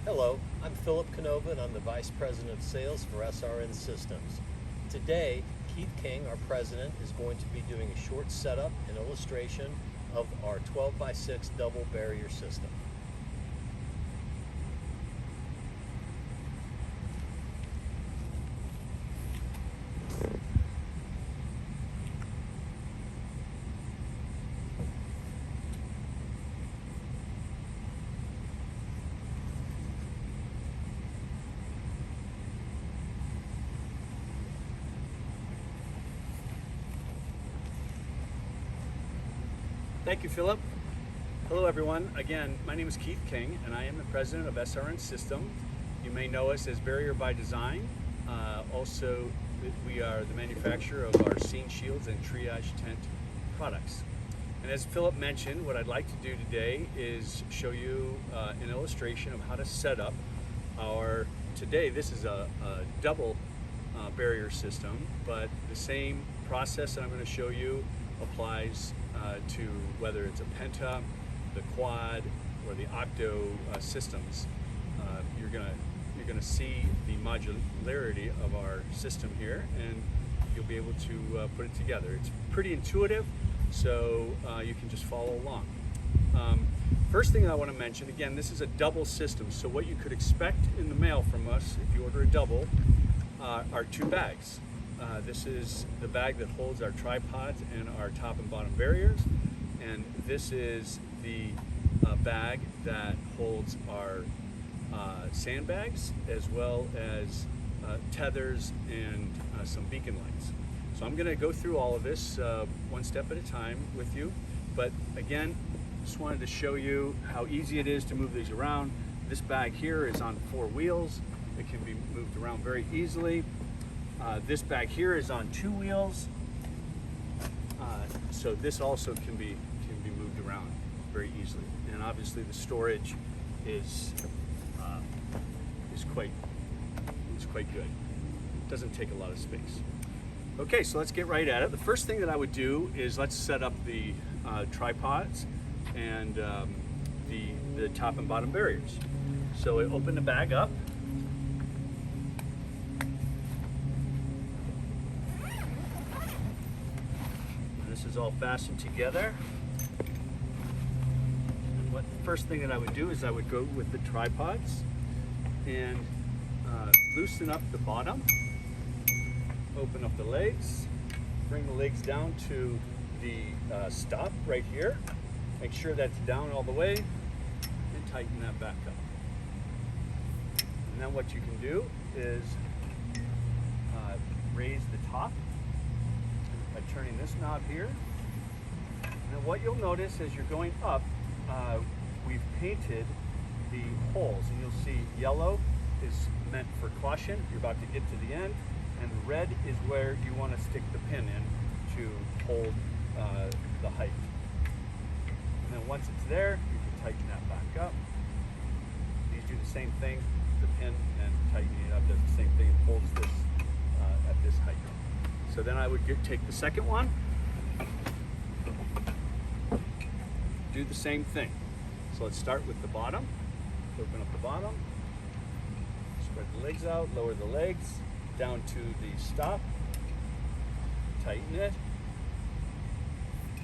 Hello, I'm Philip Canova and I'm the Vice President of Sales for SRN Systems. Today, Keith King, our President, is going to be doing a short setup and illustration of our 12x6 double barrier system. Thank you, Philip. Hello, everyone. Again, my name is Keith King, and I am the president of SRN System. You may know us as Barrier by Design. Also, we are the manufacturer of our Scene Shields and Triage Tent products. And as Philip mentioned, what I'd like to do today is show you an illustration of how to set up our, today this is a double barrier system, but the same process that I'm going to show you applies to whether it's a penta, the quad, or the octo systems. You're gonna see the modularity of our system here, and you'll be able to put it together. It's pretty intuitive, so you can just follow along. First thing I want to mention, again, this is a double system, so what you could expect in the mail from us if you order a double are two bags. This is the bag that holds our tripods and our top and bottom barriers, and this is the bag that holds our sandbags, as well as tethers and some beacon lights. So I'm going to go through all of this one step at a time with you, but again, just wanted to show you how easy it is to move these around. This bag here is on 4 wheels. It can be moved around very easily. This bag here is on 2 wheels, so this also can be moved around very easily. And obviously the storage is quite good. It doesn't take a lot of space. Okay, so let's get right at it. The first thing that I would do is let's set up the tripods and the top and bottom barriers. So I open the bag up. This is all fastened together. And what the first thing that I would do is I would go with the tripods and loosen up the bottom, open up the legs, bring the legs down to the stop right here. Make sure that's down all the way and tighten that back up. And then what you can do is raise the top by turning this knob here. And what you'll notice as you're going up, we've painted the holes, and you'll see yellow is meant for caution. You're about to get to the end, and red is where you want to stick the pin in to hold the height. And then once it's there, you can tighten that back up. These do the same thing. The pin and tightening it up does the same thing. It holds this at this height. So then I would take the second one, do the same thing. So let's start with the bottom. Open up the bottom, spread the legs out, lower the legs, down to the stop, tighten it.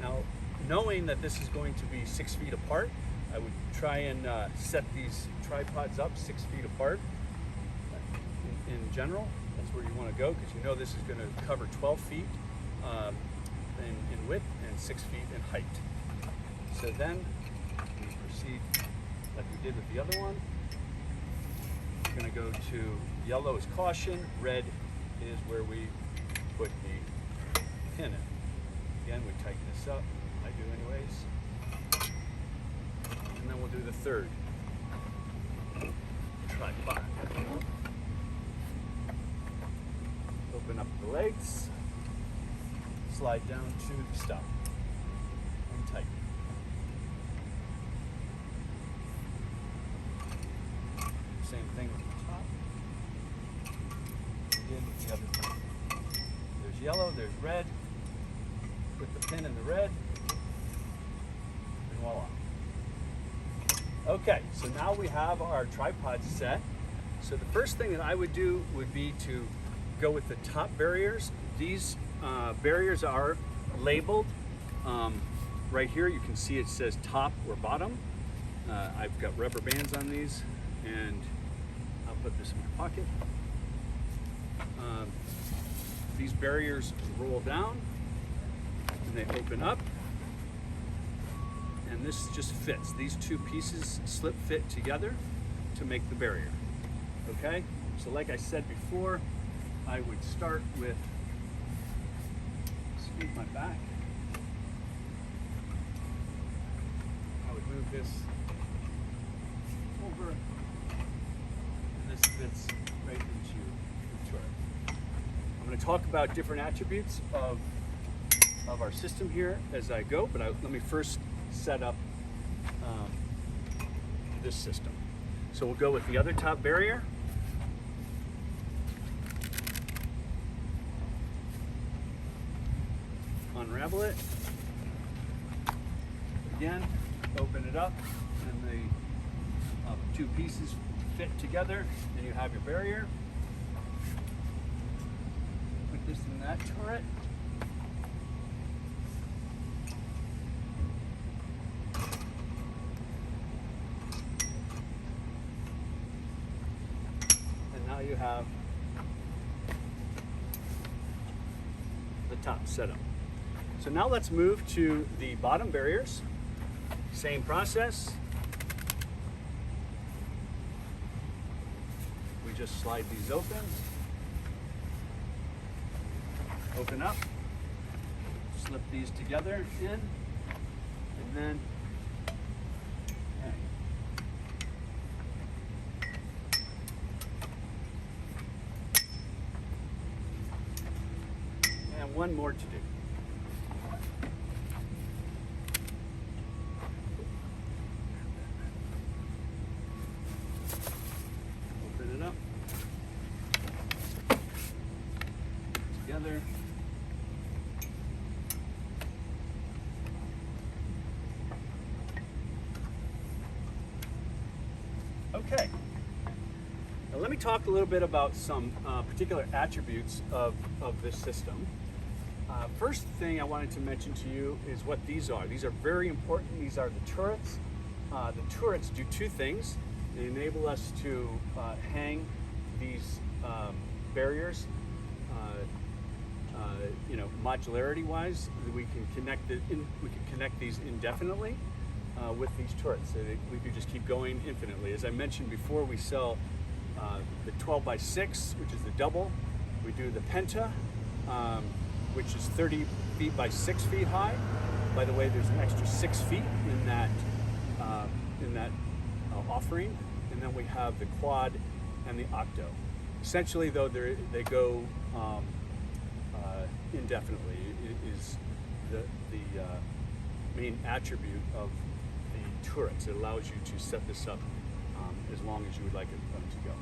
Now, knowing that this is going to be 6 feet apart, I would try and set these tripods up 6 feet apart in general. That's where you want to go, because you know this is going to cover 12 feet in width and 6 feet in height. So then we proceed like we did with the other one. We're going to go to yellow is caution, red is where we put the pin in. Again, we tighten this up. I do anyways. And then we'll do the third tripod. Open up the legs, slide down to the stop, and tighten. Same thing with the top. Again with the other one. There's yellow, there's red. Put the pin in the red, and voila. Okay, so now we have our tripod set. So the first thing that I would do would be to go with the top barriers. These barriers are labeled. Right here you can see it says top or bottom. I've got rubber bands on these, and I'll put this in my pocket. These barriers roll down and they open up, and this just fits. These two pieces slip fit together to make the barrier. Okay, so like I said before, I would start with, excuse my back, I would move this over, and this fits right into the turret. I'm going to talk about different attributes of our system here as I go, but let me first set up this system. So we'll go with the other top barrier. Unravel it. Again, open it up, and the two pieces fit together, and you have your barrier. Put this in that turret. And now you have the top setup. So now let's move to the bottom barriers. Same process. We just slide these open. Open up. Slip these together in. And then hang. And one more to do. Together. Okay. Now let me talk a little bit about some particular attributes of this system. First thing I wanted to mention to you is what these are. These are very important. These are the turrets. The turrets do two things. They enable us to hang these barriers. Modularity-wise, we can connect these indefinitely with these turrets. So we could just keep going infinitely. As I mentioned before, we sell the 12x6, which is the double. We do the penta, which is 30 feet by 6 feet high. By the way, there's an extra 6 feet in that offering. And then we have the quad and the octo. Essentially, though, they go indefinitely. It is the main attribute of the turrets. It allows you to set this up as long as you would like it to go.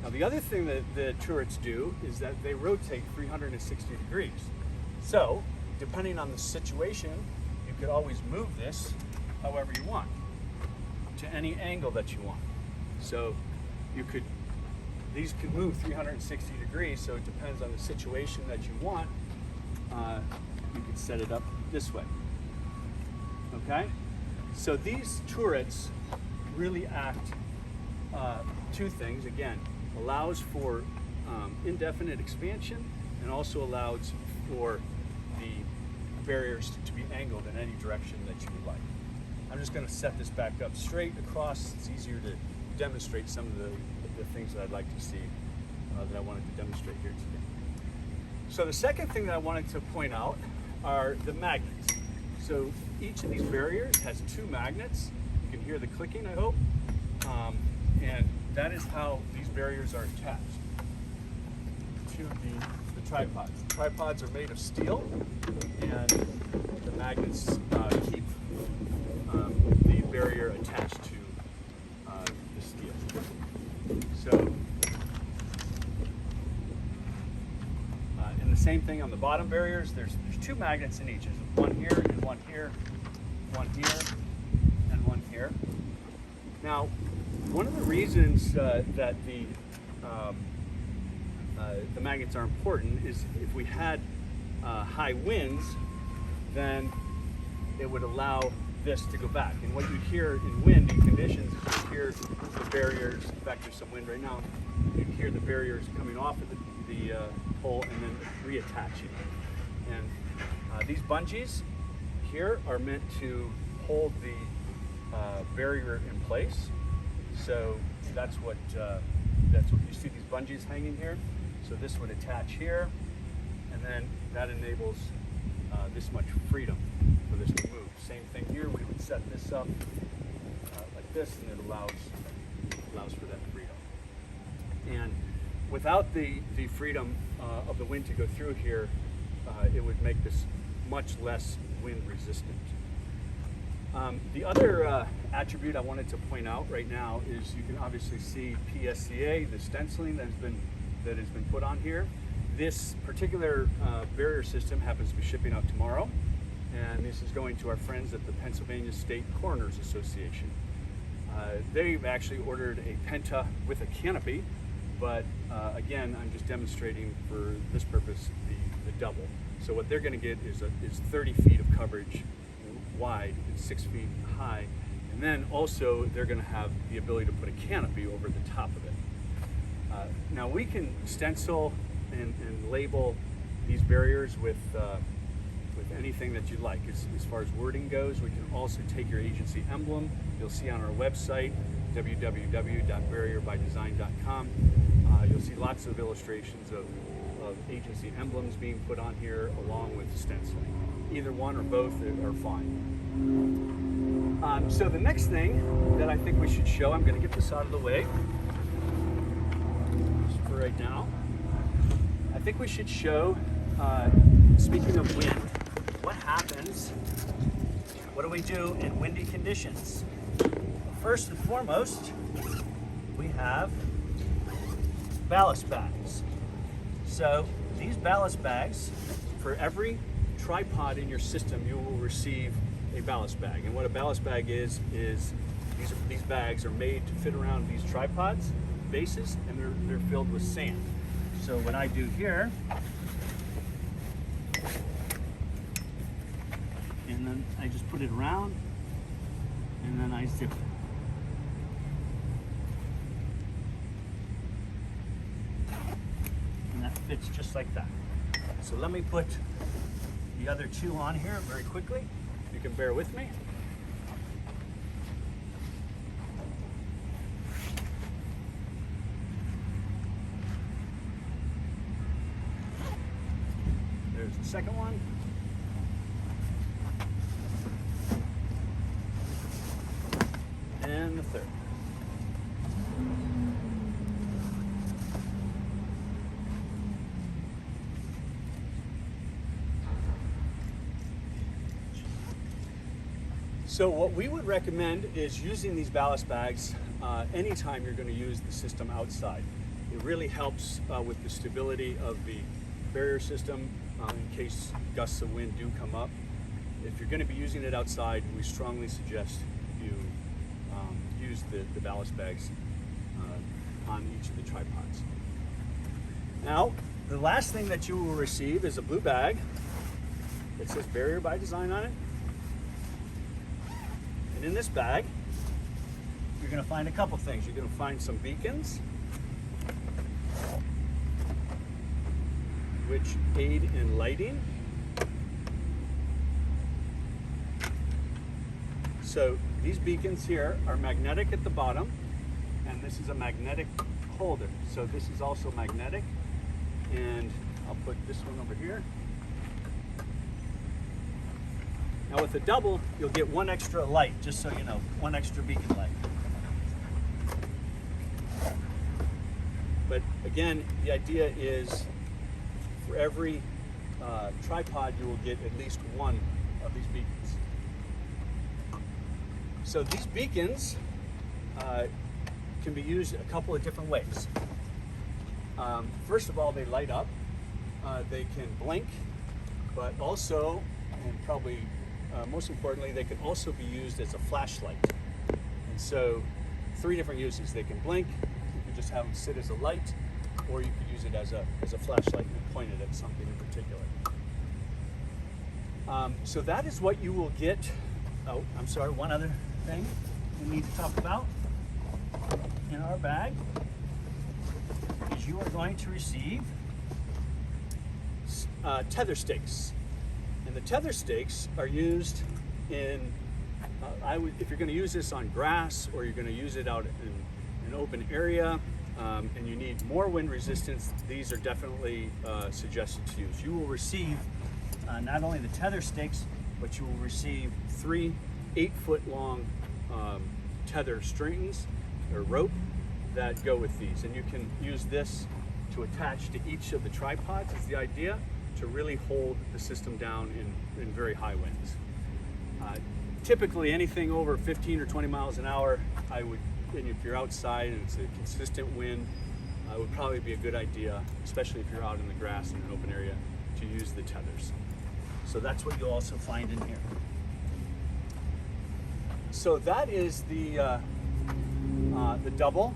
Now, the other thing that the turrets do is that they rotate 360 degrees. So, depending on the situation, you could always move this however you want, to any angle that you want. So, these could move 360 degrees, so it depends on the situation that you want. You could set it up this way. Okay? So these turrets really act two things. Again, allows for indefinite expansion, and also allows for the barriers to be angled in any direction that you would like. I'm just going to set this back up straight across. It's easier to demonstrate some of the things that I'd like to see that I wanted to demonstrate here today. So the second thing that I wanted to point out are the magnets. So each of these barriers has two magnets. You can hear the clicking, I hope. And that is how these barriers are attached to the tripods. The tripods are made of steel, and the magnets keep the barrier attached to the steel. So, and the same thing on the bottom barriers. There's two magnets in each. There's one here and one here, one here and one here. Now, one of the reasons that the magnets are important is if we had high winds, then it would allow this to go back. And what you hear in windy conditions is you hear the barriers. In fact, there's some wind right now. You hear the barriers coming off of the pole and then reattaching. And these bungees here are meant to hold the barrier in place. So that's what you see, these bungees hanging here. So this would attach here, and then that enables this much freedom for this to move. Same thing here, we would set this up like this, and it allows for that freedom. And without the freedom of the wind to go through here, it would make this much less wind resistant. The other attribute I wanted to point out right now is you can obviously see PSCA, the stenciling that has been put on here. This particular barrier system happens to be shipping out tomorrow, and this is going to our friends at the Pennsylvania State Coroners Association. They've actually ordered a Penta with a canopy, but again, I'm just demonstrating for this purpose the double. So what they're going to get is 30 feet of coverage wide and 6 feet high, and then also they're going to have the ability to put a canopy over the top of it. Now we can stencil and label these barriers with anything that you like. As far as wording goes, we can also take your agency emblem. You'll see on our website, www.barrierbydesign.com. You'll see lots of illustrations of agency emblems being put on here along with stenciling. Either one or both are fine. So the next thing that I think we should show, I'm going to get this out of the way just for right now. I think we should show, speaking of wind, what happens, what do we do in windy conditions? First and foremost, we have ballast bags. So these ballast bags, for every tripod in your system, you will receive a ballast bag. And what a ballast bag is these bags are made to fit around these tripods, bases, and they're filled with sand. So what I do here, and then I just put it around, and then I zip it. And that fits just like that. So let me put the other two on here very quickly. You can bear with me. There's the second one. And the third. So what we would recommend is using these ballast bags anytime you're going to use the system outside. It really helps with the stability of the barrier system in case gusts of wind do come up. If you're going to be using it outside, we strongly suggest you use the ballast bags on each of the tripods. Now, the last thing that you will receive is a blue bag that says Barrier by Design on it. And in this bag, you're going to find a couple things. You're going to find some beacons, which aid in lighting. So these beacons here are magnetic at the bottom, and this is a magnetic holder. So this is also magnetic, and I'll put this one over here. Now with the double, you'll get one extra light, just so you know, one extra beacon light. But again, the idea is for every tripod, you will get at least one of these beacons. So these beacons can be used a couple of different ways. First of all, they light up. They can blink, but also, and probably most importantly, they can also be used as a flashlight. And so three different uses. They can blink, you could just have them sit as a light, or you could use it as a flashlight and point it at something in particular. So that is what you will get. Oh, I'm sorry, one other thing we need to talk about in our bag is you are going to receive tether stakes. And the tether stakes are used in, if you're going to use this on grass or you're going to use it out in an open area and you need more wind resistance, these are definitely suggested to use. You will receive not only the tether stakes, but you will receive 3 8-foot long tether strings or rope that go with these. And you can use this to attach to each of the tripods, is the idea, to really hold the system down in very high winds. Typically anything over 15 or 20 miles an hour, and if you're outside and it's a consistent wind, it would probably be a good idea, especially if you're out in the grass in an open area, to use the tethers. So that's what you'll also find in here. So that is the double.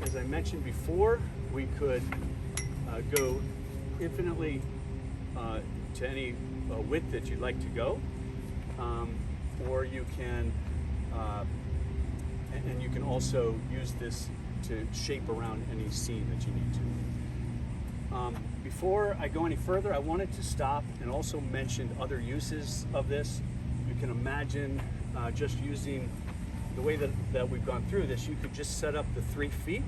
As I mentioned before, we could go infinitely to any width that you'd like to go, or you can, and you can also use this to shape around any scene that you need to. Before I go any further, I wanted to stop and also mention other uses of this. You can imagine just using the way that we've gone through this. You could just set up the 3 feet.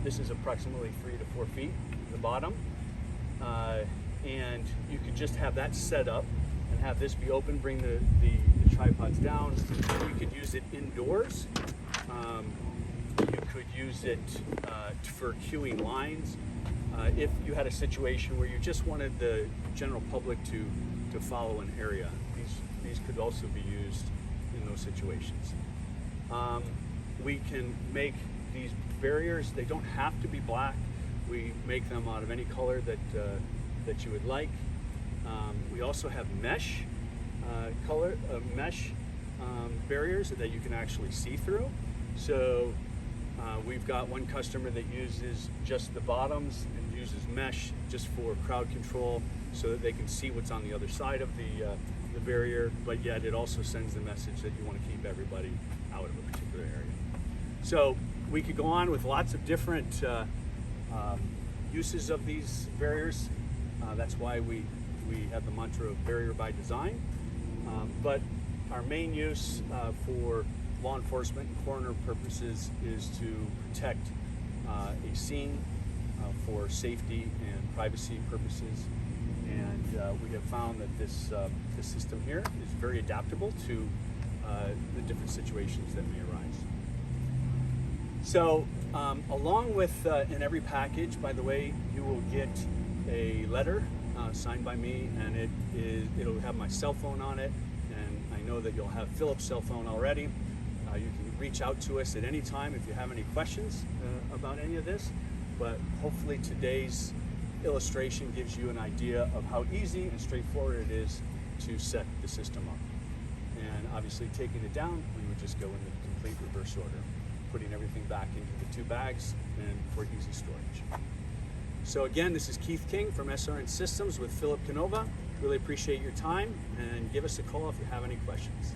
This is approximately 3 to 4 feet at the bottom. And you could just have that set up and have this be open, bring the tripods down. You could use it indoors. You could use it for queuing lines. If you had a situation where you just wanted the general public to follow an area, these could also be used in those situations. We can make these barriers, they don't have to be black. We make them out of any color that you would like. We also have mesh barriers that you can actually see through. So we've got one customer that uses just the bottoms and uses mesh just for crowd control so that they can see what's on the other side of the barrier, but yet it also sends the message that you want to keep everybody out of a particular area. So we could go on with lots of different uses of these barriers. That's why we have the mantra of barrier by design. But our main use for law enforcement and coroner purposes is to protect a scene for safety and privacy purposes. And we have found that this system here is very adaptable to the different situations that may arise. So along with, in every package, by the way, you will get a letter signed by me, and it'll have my cell phone on it, and I know that you'll have Philip's cell phone already. You can reach out to us at any time if you have any questions about any of this, but hopefully today's illustration gives you an idea of how easy and straightforward it is to set the system up. And obviously taking it down, we would just go in the complete reverse order, putting everything back into the 2 bags and for easy storage. So again, this is Keith King from SRN Systems with Philip Canova. Really appreciate your time, and give us a call if you have any questions.